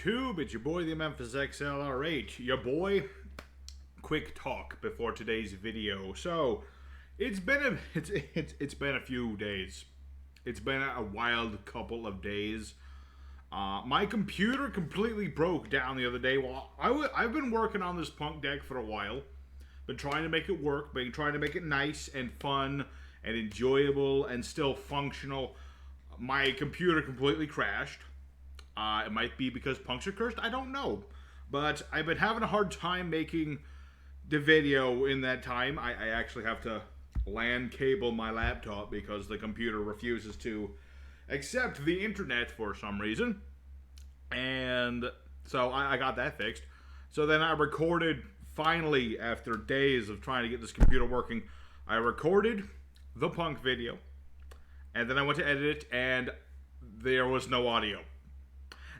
YouTube? It's your boy, the Memphis XLR8. Your boy. Quick talk before today's video. So, it's been a few days. It's been a wild couple of days. My computer completely broke down the other day. Well, I've been working on this P.U.N.K deck for a while. Been trying to make it work, been trying to make it nice and fun and enjoyable and still functional. My computer completely crashed. It might be because P.U.N.Ks are cursed, I don't know. But I've been having a hard time making the video in that time. I actually have to LAN cable my laptop because the computer refuses to accept the internet for some reason. And so I got that fixed. So then I recorded, finally, after days of trying to get this computer working, I recorded the P.U.N.K video. And then I went to edit it, and there was no audio.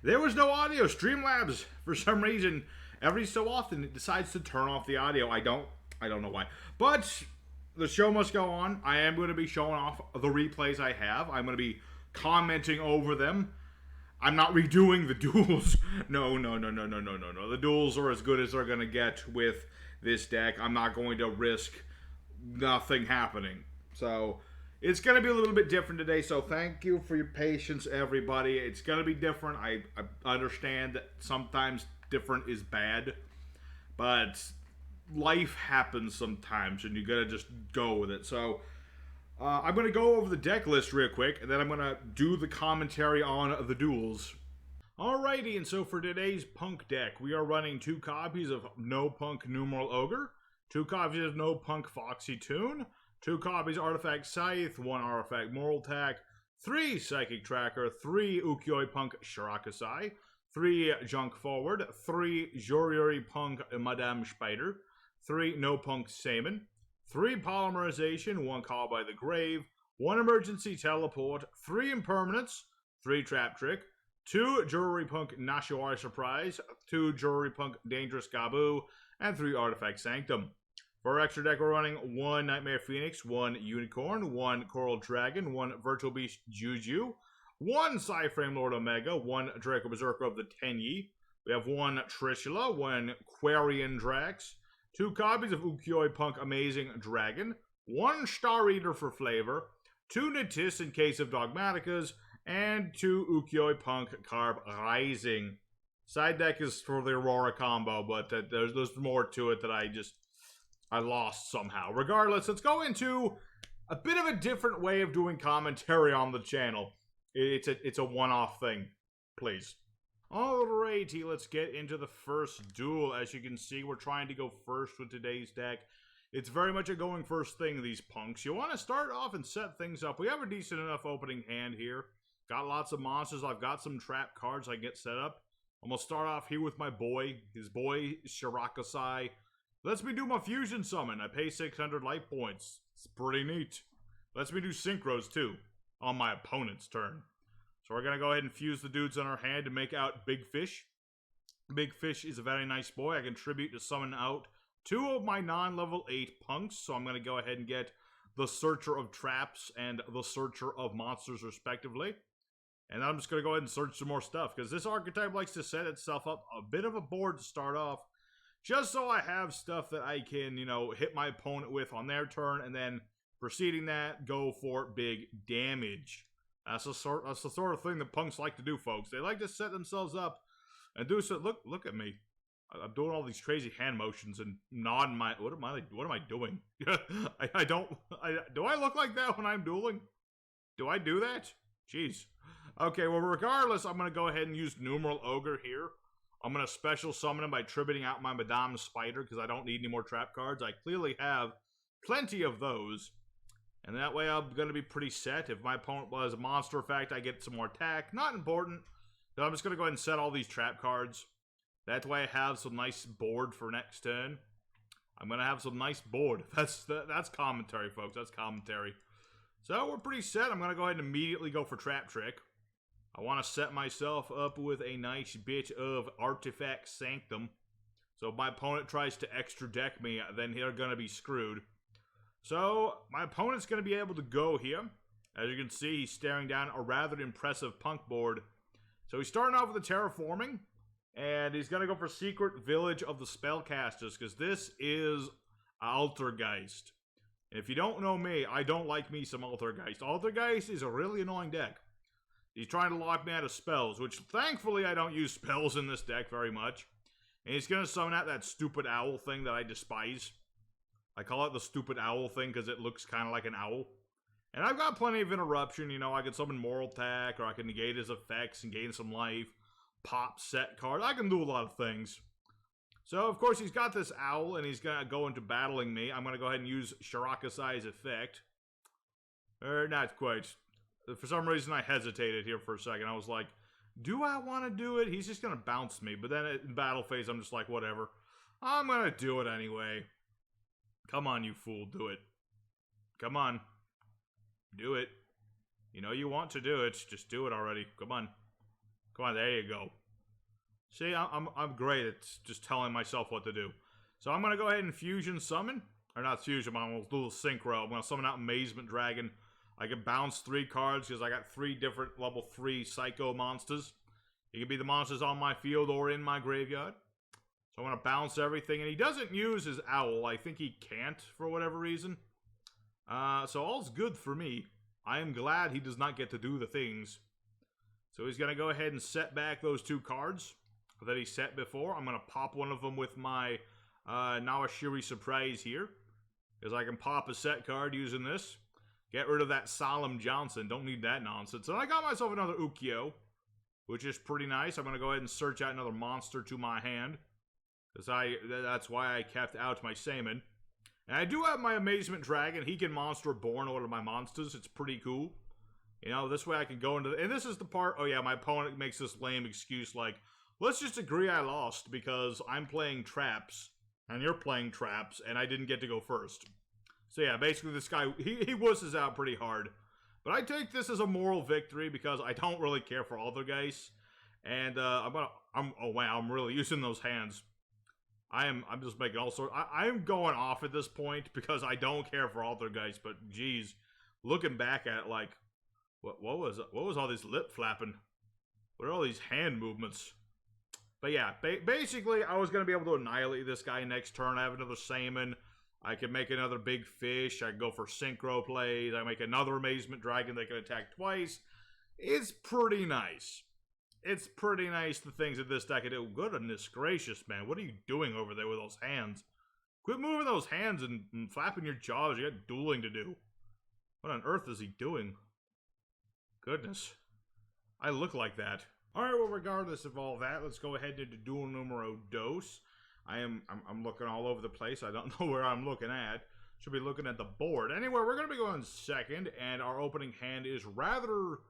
There was no audio. Streamlabs, for some reason, every so often, it decides to turn off the audio. I don't know why. But the show must go on. I am going to be showing off the replays I have. I'm going to be commenting over them. I'm not redoing the duels. No. The duels are as good as they're going to get with this deck. I'm not going to risk nothing happening. So it's going to be a little bit different today, so thank you for your patience, everybody. It's going to be different. I understand that sometimes different is bad, but life happens sometimes, and you got to just go with it. So I'm going to go over the deck list real quick, and then I'm going to do the commentary on the duels. Alrighty, and so for today's P.U.N.K deck, we are running 2 copies of No P.U.N.K Numeral Ogre, 2 copies of No P.U.N.K Foxy Tune, 2 copies Artifact Scythe, 1 Artifact Moral Attack, 3 Psychic Tracker, 3 Yugioh P.U.N.K Shirakusai, 3 Junk Forward, 3 Joriuri P.U.N.K Madame Spider, 3 No P.U.N.K Saman, 3 Polymerization, 1 Call by the Grave, 1 Emergency Teleport, 3 Impermanence, 3 Trap Trick, 2 Joriuri P.U.N.K Nashiwari Surprise, 2 Joriuri P.U.N.K Dangerous Gabu, and 3 Artifact Sanctum. For our extra deck, we're running 1 Nightmare Phoenix, 1 Unicorn, 1 Coral Dragon, 1 Virtual Beast Yugioh, 1 Psyframe Lord Omega, 1 Draco Berserker of the Tenyi. We have 1 Trishula, 1 Quarian Drax, 2 copies of Yugioh P.U.N.K Amazing Dragon, 1 Star Eater for flavor, 2 Natis in case of Dogmaticas, and 2 Yugioh P.U.N.K Carb Rising. Side deck is for the Aurora combo, but there's more to it that I lost somehow. Regardless, let's go into a bit of a different way of doing commentary on the channel. It's a one-off thing, please. Alrighty, let's get into the first duel. As you can see, we're trying to go first with today's deck. It's very much a going first thing, these P.U.N.Ks. You want to start off and set things up. We have a decent enough opening hand here. Got lots of monsters. I've got some trap cards I can get set up. I'm going to start off here with my boy. His boy, Shirakusai. Lets me do my fusion summon. I pay 600 life points. It's pretty neat. Lets me do synchros too on my opponent's turn. So we're going to go ahead and fuse the dudes on our hand to make out Big Fish. Big Fish is a very nice boy. I contribute to summon out 2 of my non-level 8 P.U.N.Ks. So I'm going to go ahead and get the Searcher of Traps and the Searcher of Monsters respectively. And I'm just going to go ahead and search some more stuff, because this archetype likes to set itself up a bit of a board to start off, just so I have stuff that I can, hit my opponent with on their turn, and then preceding that, go for big damage. That's the sort of thing that P.U.N.Ks like to do, folks. They like to set themselves up and do so. Look at me. I'm doing all these crazy hand motions and nodding my. What am I doing? Do I look like that when I'm dueling? Do I do that? Jeez. Okay, well, regardless, I'm going to go ahead and use Numeral Ogre here. I'm going to special summon him by tributing out my Madame Spider, because I don't need any more trap cards. I clearly have plenty of those. And that way I'm going to be pretty set. If my opponent was a monster effect, I get some more attack. Not important. So I'm just going to go ahead and set all these trap cards. That way I have some nice board for next turn. I'm going to have some nice board. That's commentary, folks. That's commentary. So we're pretty set. I'm going to go ahead and immediately go for Trap Trick. I want to set myself up with a nice bit of Artifact Sanctum. So if my opponent tries to extra deck me, then they're going to be screwed. So my opponent's going to be able to go here. As you can see, he's staring down a rather impressive P.U.N.K board. So he's starting off with the Terraforming. And he's going to go for Secret Village of the Spellcasters, because this is Altergeist. If you don't know me, I don't like me some Altergeist. Altergeist is a really annoying deck. He's trying to lock me out of spells, which thankfully I don't use spells in this deck very much. And he's going to summon out that stupid owl thing that I despise. I call it the stupid owl thing because it looks kind of like an owl. And I've got plenty of interruption, you know, I can summon Moral Attack, or I can negate his effects and gain some life. Pop set card, I can do a lot of things. So, of course, he's got this owl, and he's going to go into battling me. I'm going to go ahead and use Shirakasai's effect. Not quite. For some reason, I hesitated here for a second. I was like, do I want to do it? He's just going to bounce me. But then in battle phase, I'm just like, whatever. I'm going to do it anyway. Come on, you fool, do it. Come on. Do it. You know you want to do it. Just do it already. Come on. Come on, there you go. See, I'm great at just telling myself what to do. So I'm going to go ahead and Fusion Summon. Or not Fusion, but I'm going to do a Synchro. I'm going to summon out Amazement Dragon. I can bounce 3 cards because I got 3 different level 3 Psycho monsters. It can be the monsters on my field or in my graveyard. So I'm going to bounce everything. And he doesn't use his owl. I think he can't for whatever reason. So all's good for me. I am glad he does not get to do the things. So he's going to go ahead and set back those 2 cards that he set before. I'm going to pop one of them with my Nawashiri Surprise here. Because I can pop a set card using this. Get rid of that Solemn Johnson. Don't need that nonsense. And I got myself another yugioh, which is pretty nice. I'm going to go ahead and search out another monster to my hand. Because that's why I kept out my Saman. And I do have my Amazement Dragon. He can Monster Born one of my monsters. It's pretty cool. You know, this way I can go into... And this is the part... Oh, yeah, my opponent makes this lame excuse like, let's just agree I lost because I'm playing traps, and you're playing traps, and I didn't get to go first. So, yeah, basically this guy, he wusses out pretty hard. But I take this as a moral victory because I don't really care for Altergeist. And, oh, wow, I'm really using those hands. I'm just making all sorts... I'm going off at this point because I don't care for Altergeist, but, geez, looking back at it, like... What was all this lip flapping? What are all these hand movements? But yeah, basically, I was going to be able to annihilate this guy next turn. I have another Salmon. I can make another big fish. I can go for synchro plays. I make another Amazement Dragon that can attack twice. It's pretty nice. It's pretty nice, the things that this deck can do. Goodness gracious, man. What are you doing over there with those hands? Quit moving those hands and flapping your jaws. You got dueling to do. What on earth is he doing? Goodness. I look like that. Alright, well, regardless of all that, let's go ahead into Duel Numero Dos. I'm looking all over the place. I don't know where I'm looking at. Should be looking at the board. Anyway, we're going to be going second, and our opening hand is rather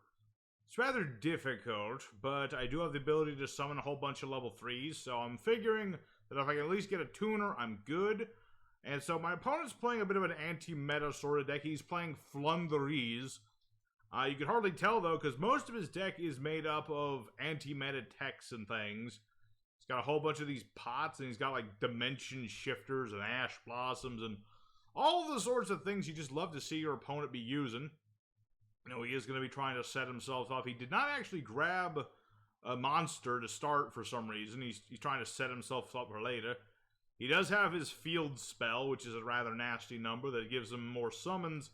difficult, but I do have the ability to summon a whole bunch of level 3s, so I'm figuring that if I can at least get a tuner, I'm good. And so my opponent's playing a bit of an anti-meta sort of deck. He's playing Flundereeze. You can hardly tell, though, because most of his deck is made up of anti-meta techs and things. He's got a whole bunch of these pots, and he's got, like, Dimension Shifters and Ash Blossoms and all the sorts of things you just love to see your opponent be using. You know, he is going to be trying to set himself up. He did not actually grab a monster to start for some reason. He's trying to set himself up for later. He does have his Field Spell, which is a rather nasty number that gives him more summons,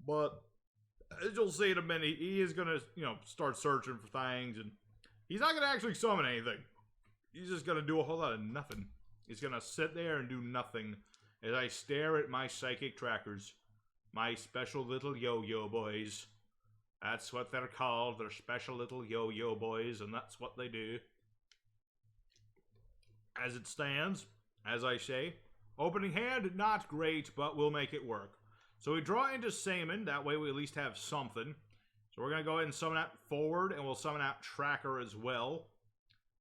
but... as you'll see in a minute, he is going to, you know, start searching for things, and he's not going to actually summon anything. He's just going to do a whole lot of nothing. He's going to sit there and do nothing as I stare at my psychic trackers. My special little yo-yo boys. That's what they're called. They're special little yo-yo boys, and that's what they do. As it stands, as I say, opening hand, not great, but we'll make it work. So we draw into Saman, that way we at least have something. So we're going to go ahead and summon out Forward, and we'll summon out Tracker as well.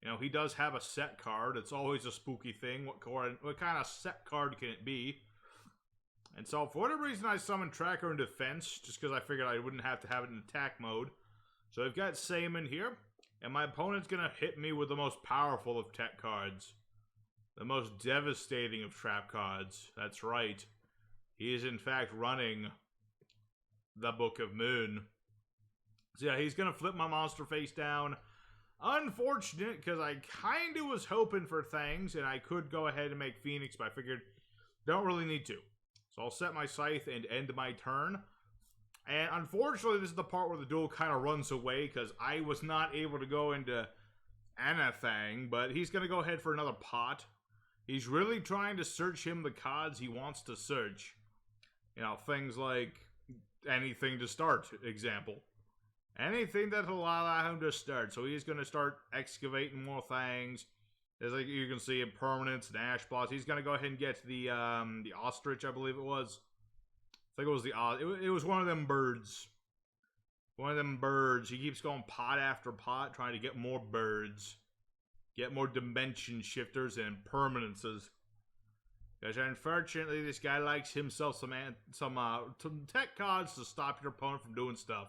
You know, he does have a set card. It's always a spooky thing. What kind of set card can it be? And so for whatever reason I summoned Tracker in defense, just because I figured I wouldn't have to have it in attack mode. So I've got Saman here, and my opponent's going to hit me with the most powerful of tech cards. The most devastating of trap cards. That's right. He is, in fact, running the Book of Moon. So, yeah, he's going to flip my monster face down. Unfortunate, because I kind of was hoping for things, and I could go ahead and make Phoenix, but I figured don't really need to. So I'll set my Scythe and end my turn. And unfortunately, this is the part where the duel kind of runs away, because I was not able to go into anything, but he's going to go ahead for another pot. He's really trying to search him the cards he wants to search. You know, things like anything to start, example. Anything that'll allow him to start. So he's going to start excavating more things. As like you can see, impermanence and ash plots. He's going to go ahead and get the ostrich, I believe it was. I think it was it was one of them birds. One of them birds. He keeps going pot after pot, trying to get more birds. Get more dimension shifters and permanences. Because unfortunately, this guy likes himself some tech cards to stop your opponent from doing stuff.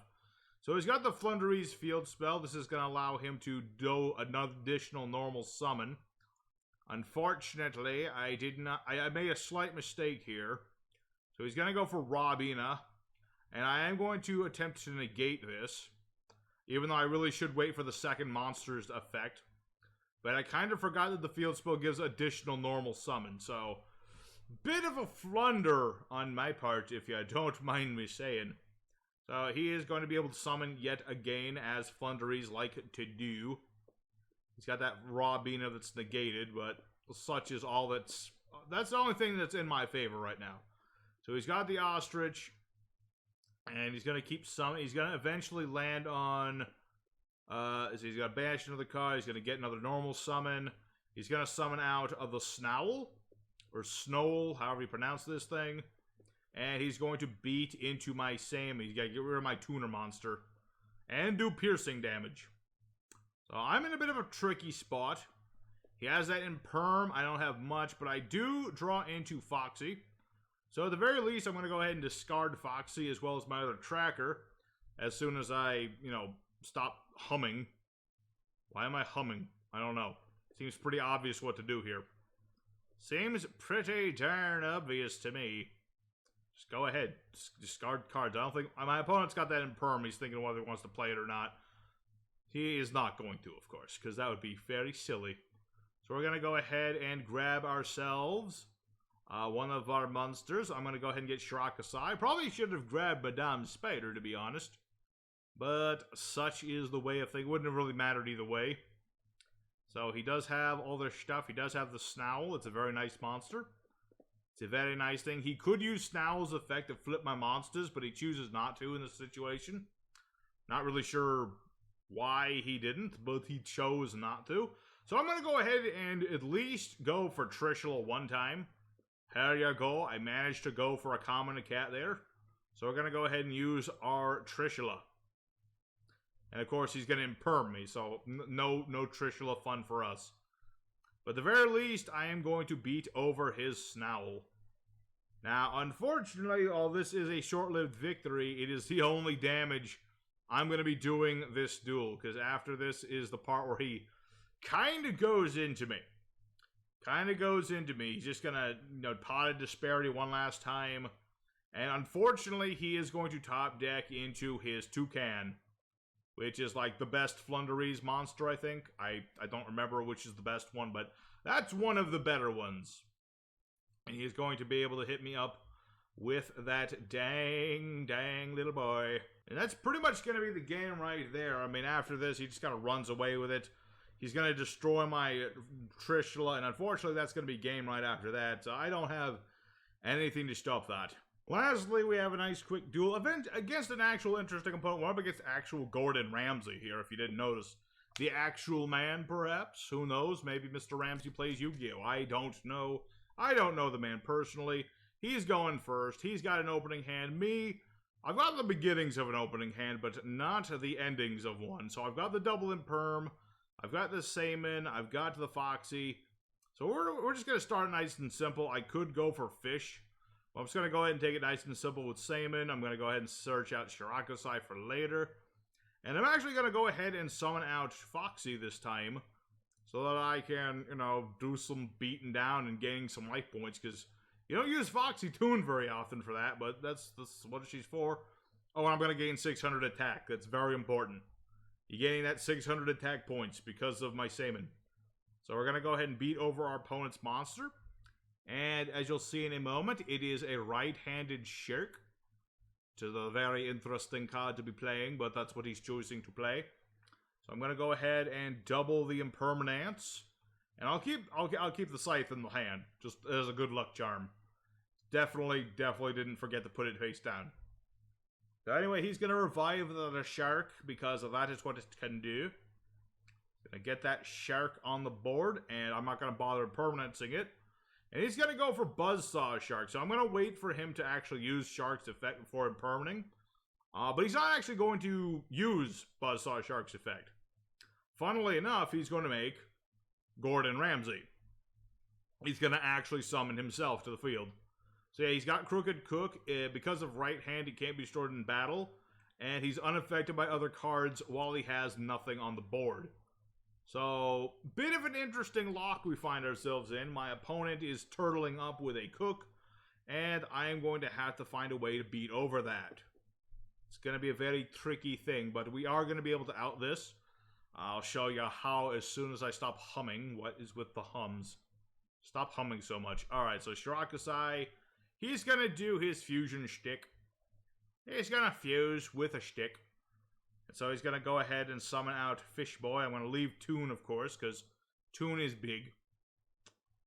So he's got the Flundereeze field spell. This is going to allow him to do another additional normal summon. Unfortunately, I made a slight mistake here. So he's going to go for Robina. And I am going to attempt to negate this. Even though I really should wait for the second monster's effect. But I kind of forgot that the field spell gives additional normal summon. So, bit of a flunder on my part, if you don't mind me saying. So he is going to be able to summon yet again, as Flundereeze like to do. He's got that Robina that's negated, but such is all that's the only thing that's in my favor right now. So he's got the ostrich, and he's going to keep summoning. He's going to eventually land on, so he's going to banish another card. He's going to get another normal summon. He's going to summon out of the Snowl, or Snowl, however you pronounce this thing. And he's going to beat into my Sam. He's got to get rid of my tuner monster. And do piercing damage. So I'm in a bit of a tricky spot. He has that in perm. I don't have much, but I do draw into Foxy. So at the very least, I'm going to go ahead and discard Foxy as well as my other tracker. As soon as I, stop humming. Why am I humming? I don't know. Seems pretty obvious what to do here. Seems pretty darn obvious to me. Just go ahead. Discard cards. I don't think... My opponent's got that in perm. He's thinking whether he wants to play it or not. He is not going to, of course, because that would be very silly. So we're going to go ahead and grab ourselves one of our monsters. I'm going to go ahead and get Shirakasai. Probably should have grabbed Madame Spider, to be honest. But such is the way of things. Wouldn't have really mattered either way. So he does have all their stuff. He does have the Snowl. It's a very nice monster. It's a very nice thing. He could use Snowl's effect to flip my monsters, but he chooses not to in this situation. Not really sure why he didn't, but he chose not to. So I'm going to go ahead and at least go for Trishula one time. There you go. I managed to go for a common and a cat there. So we're going to go ahead and use our Trishula. And of course, he's going to imperm me, so no Trishula fun for us. But at the very least, I am going to beat over his Snowl. Now, unfortunately, while this is a short-lived victory, it is the only damage I'm going to be doing this duel. Because after this is the part where he kind of goes into me. He's just going to, pot of disparity one last time. And unfortunately, he is going to top deck into his Toucan. Which is like the best Flundereeze monster, I think. I don't remember which is the best one, but that's one of the better ones. And he's going to be able to hit me up with that dang little boy. And that's pretty much going to be the game right there. I mean, after this, he just kind of runs away with it. He's going to destroy my Trishula, and unfortunately, that's going to be game right after that. So I don't have anything to stop that. Lastly, we have a nice quick duel event against an actual interesting opponent. We're up against actual Gordon Ramsey here, if you didn't notice. The actual man, perhaps. Who knows? Maybe Mr. Ramsey plays Yu-Gi-Oh! I don't know. I don't know the man personally. He's going first. He's got an opening hand. Me, I've got the beginnings of an opening hand, but not the endings of one. So I've got the double imperm. I've got the Saman. I've got the Foxy. So we're just going to start nice and simple. I could go for Fish. I'm just going to go ahead and take it nice and simple with Saman. I'm going to go ahead and search out Shirakasai for later. And I'm actually going to go ahead and summon out Foxy this time. So that I can, do some beating down and gaining some life points. Because you don't use Foxy Toon very often for that. But that's what she's for. Oh, and I'm going to gain 600 attack. That's very important. You're getting that 600 attack points because of my Saman. So we're going to go ahead and beat over our opponent's monster. And as you'll see in a moment, it is a right-handed Shirk. Which is a very interesting card to be playing, but that's what he's choosing to play. So I'm going to go ahead and double the impermanence. And I'll keep the Scythe in the hand, just as a good luck charm. Definitely didn't forget to put it face down. So anyway, he's going to revive the Shark, because that is what it can do. Gonna get that Shark on the board, and I'm not going to bother permanenting it. And he's going to go for Buzzsaw Shark, so I'm going to wait for him to actually use Shark's effect before impermaning. But he's not actually going to use Buzzsaw Shark's effect. Funnily enough, he's going to make Gordon Ramsay. He's going to actually summon himself to the field. So yeah, he's got Crooked Cook. Because of right hand, he can't be destroyed in battle. And he's unaffected by other cards while he has nothing on the board. So, bit of an interesting lock we find ourselves in. My opponent is turtling up with a Cook. And I am going to have to find a way to beat over that. It's going to be a very tricky thing, but we are going to be able to out this. I'll show you how as soon as I stop humming. What is with the hums? Stop humming so much. Alright, so Shirakusai, he's going to do his fusion shtick. He's going to fuse with a shtick. And so he's going to go ahead and summon out Fishboy. I'm going to leave P.U.N., of course, because P.U.N. is big.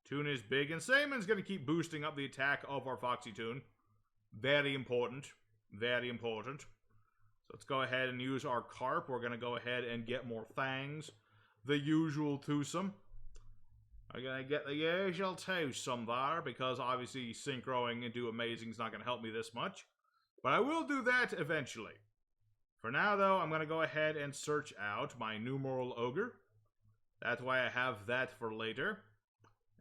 P.U.N. is big, and Saman's going to keep boosting up the attack of our Foxy P.U.N. Very important. Very important. So let's go ahead and use our Carp. We're going to go ahead and get more Fangs. The usual twosome. I'm going to get the usual twosome there, because obviously synchroing into Amazing is not going to help me this much. But I will do that eventually. For now, though, I'm going to go ahead and search out my Numeral Ogre. That's why I have that for later.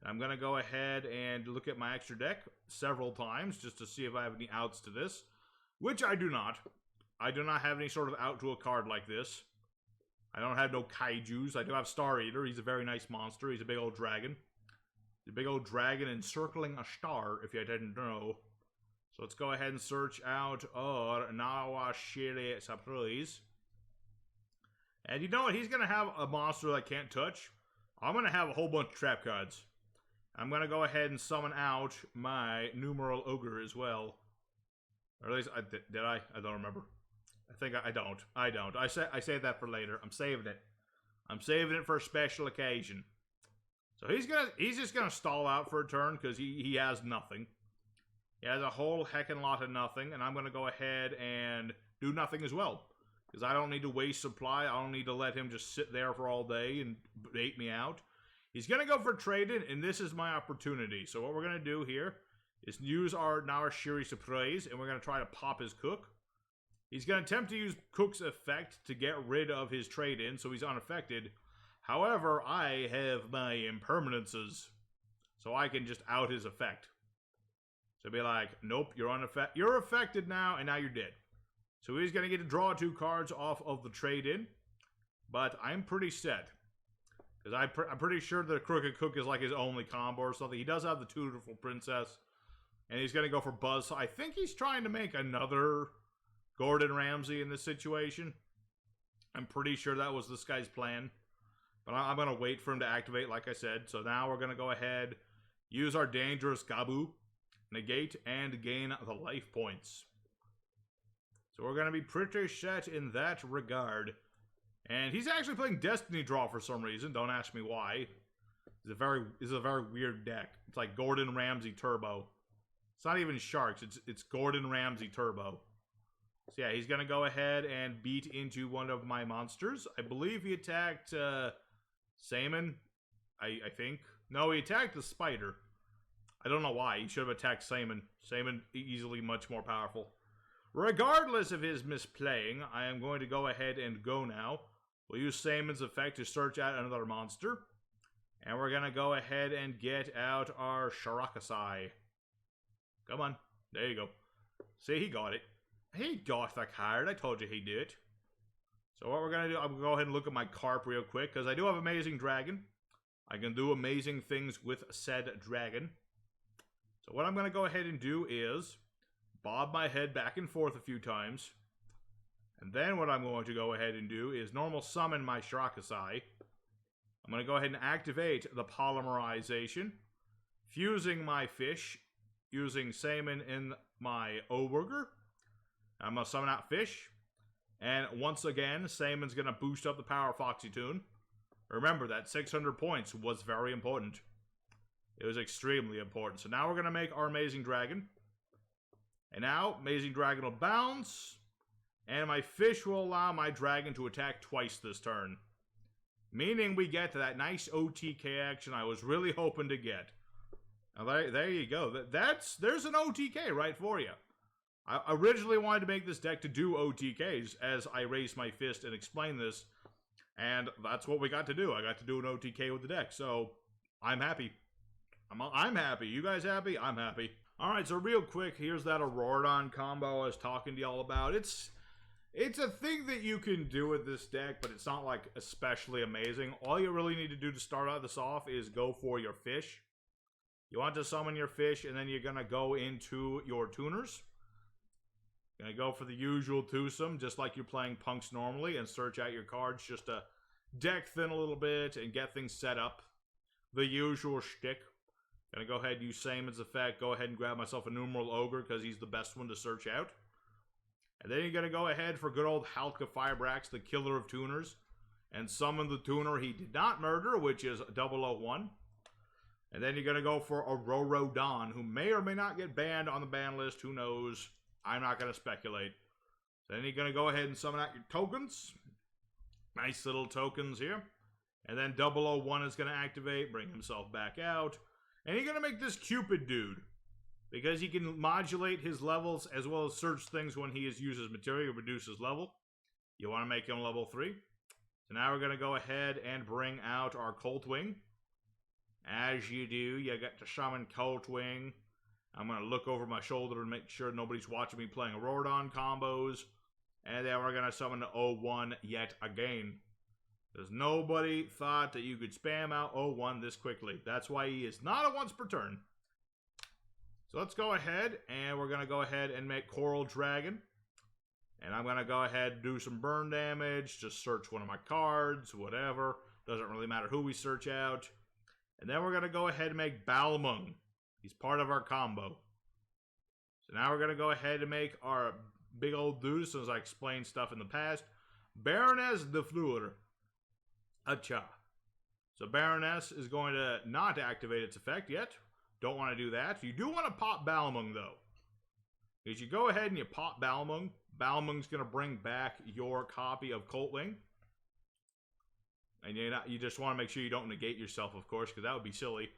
I'm going to go ahead and look at my extra deck several times just to see if I have any outs to this. Which I do not. I do not have any sort of out to a card like this. I don't have no kaijus. I do have Star Eater. He's a very nice monster. He's a big old dragon. He's a big old dragon encircling a star, if you didn't know. So let's go ahead and search out Nawashiri Surprise. And you know what? He's going to have a monster that I can't touch. I'm going to have a whole bunch of trap cards. I'm going to go ahead and summon out my Numeral Ogre as well. Or at least, did I? I don't remember. I think I don't. I don't. I save that for later. I'm saving it. I'm saving it for a special occasion. So he's just gonna stall out for a turn because he has nothing. He has a whole heckin' lot of nothing, and I'm gonna go ahead and do nothing as well. Because I don't need to waste supply. I don't need to let him just sit there for all day and bait me out. He's gonna go for trade-in, and this is my opportunity. So what we're gonna do here is use our Nawashiri Surprise, and we're gonna try to pop his Cook. He's going to attempt to use Cook's effect to get rid of his trade-in, so he's unaffected. However, I have my impermanences, so I can just out his effect. So be like, nope, you're affected now, and now you're dead. So he's going to get to draw 2 cards off of the trade-in, but I'm pretty set. Because I'm pretty sure that Crooked Cook is like his only combo or something. He does have the Dutiful Princess, and he's going to go for Buzz. So I think he's trying to make another Gordon Ramsay in this situation. I'm pretty sure that was this guy's plan. But I'm going to wait for him to activate, like I said. So now we're going to go ahead, use our Dangerous Gabu, negate, and gain the life points. So we're going to be pretty set in that regard. And he's actually playing Destiny Draw for some reason. Don't ask me why. It's a very weird deck. It's like Gordon Ramsay Turbo. It's not even Sharks. It's Gordon Ramsay Turbo. So yeah, he's going to go ahead and beat into one of my monsters. I believe he attacked Saman, I think. No, he attacked the spider. I don't know why. He should have attacked Saman. Saman easily much more powerful. Regardless of his misplaying, I am going to go ahead and go now. We'll use Saman's effect to search out another monster. And we're going to go ahead and get out our Shirakusai. Come on. There you go. See, he got it. He got the card. I told you he did. So what we're going to do, I'm going to go ahead and look at my Carp real quick, because I do have Amazing Dragon. I can do amazing things with said dragon. So what I'm going to go ahead and do is bob my head back and forth a few times. And then what I'm going to go ahead and do is normal summon my Shirakusai. I'm going to go ahead and activate the polymerization, fusing my fish, using Salmon in my O-Burger. I'm going to summon out fish. And once again, Salmon's going to boost up the power of Foxy Toon. Remember that 600 points was very important. It was extremely important. So now we're going to make our Amazing Dragon. And now, Amazing Dragon will bounce. And my fish will allow my dragon to attack twice this turn. Meaning we get that nice OTK action I was really hoping to get. Now there you go. There's an OTK right for you. I originally wanted to make this deck to do OTKs as I raised my fist and explained this. And that's what we got to do. I got to do an OTK with the deck. So I'm happy. I'm happy. You guys happy? I'm happy. Alright, so real quick, here's that Auroradon combo I was talking to y'all about. It's a thing that you can do with this deck, but it's not, like, especially amazing. All you really need to do to start out this off is go for your fish. You want to summon your fish, and then you're going to go into your tuners. You're going to go for the usual twosome, just like you're playing punks normally, and search out your cards just to deck thin a little bit and get things set up. The usual shtick. Gonna go ahead and use Samon's effect. Go ahead and grab myself a numeral ogre because he's the best one to search out. And then you're gonna go ahead for good old Halka Firebrax, the killer of tuners, and summon the tuner he did not murder, which is 001. And then you're gonna go for Auroradon, who may or may not get banned on the ban list. Who knows? I'm not gonna speculate. Then you're gonna go ahead and summon out your tokens. Nice little tokens here. And then 001 is gonna activate, bring himself back out. And you're going to make this Cupid dude, because he can modulate his levels as well as search things when he uses material, reduce his level. You want to make him level 3. So now we're going to go ahead and bring out our Coltwing. As you do, you get to summon Coltwing. I'm going to look over my shoulder and make sure nobody's watching me playing Auroradon combos. And then we're going to summon the 01 yet again. Because nobody thought that you could spam out 01 this quickly. That's why he is not a once per turn. So let's go ahead, and we're going to go ahead and make Coral Dragon. And I'm going to go ahead and do some burn damage. Just search one of my cards, whatever. Doesn't really matter who we search out. And then we're going to go ahead and make Balmung. He's part of our combo. So now we're going to go ahead and make our big old dude, as I explained stuff in the past. Baroness de Fleur. Acha. So Baroness is going to not activate its effect yet. Don't want to do that. You do want to pop Balmung, though. Because you go ahead and you pop Balmung. Balmung's going to bring back your copy of Coltwing. And you just want to make sure you don't negate yourself, of course, because that would be silly.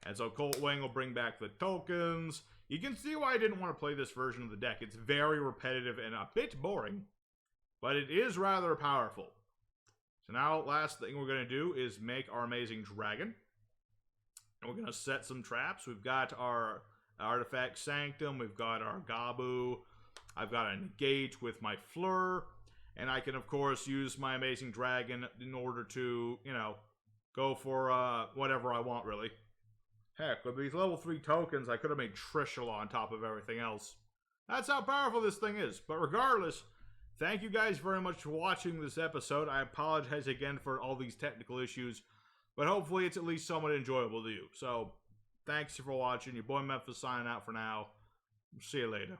And so Coltwing will bring back the tokens. You can see why I didn't want to play this version of the deck. It's very repetitive and a bit boring. But it is rather powerful. So now, last thing we're going to do is make our Amazing Dragon. And we're going to set some traps. We've got our Artifact Sanctum. We've got our Gabu. I've got a Negate with my Fleur. And I can, of course, use my Amazing Dragon in order to, go for whatever I want, really. Heck, with these level 3 tokens, I could have made Trishula on top of everything else. That's how powerful this thing is. But regardless, thank you guys very much for watching this episode. I apologize again for all these technical issues, but hopefully it's at least somewhat enjoyable to you. So, thanks for watching. Your boy Memphis signing out for now. See you later.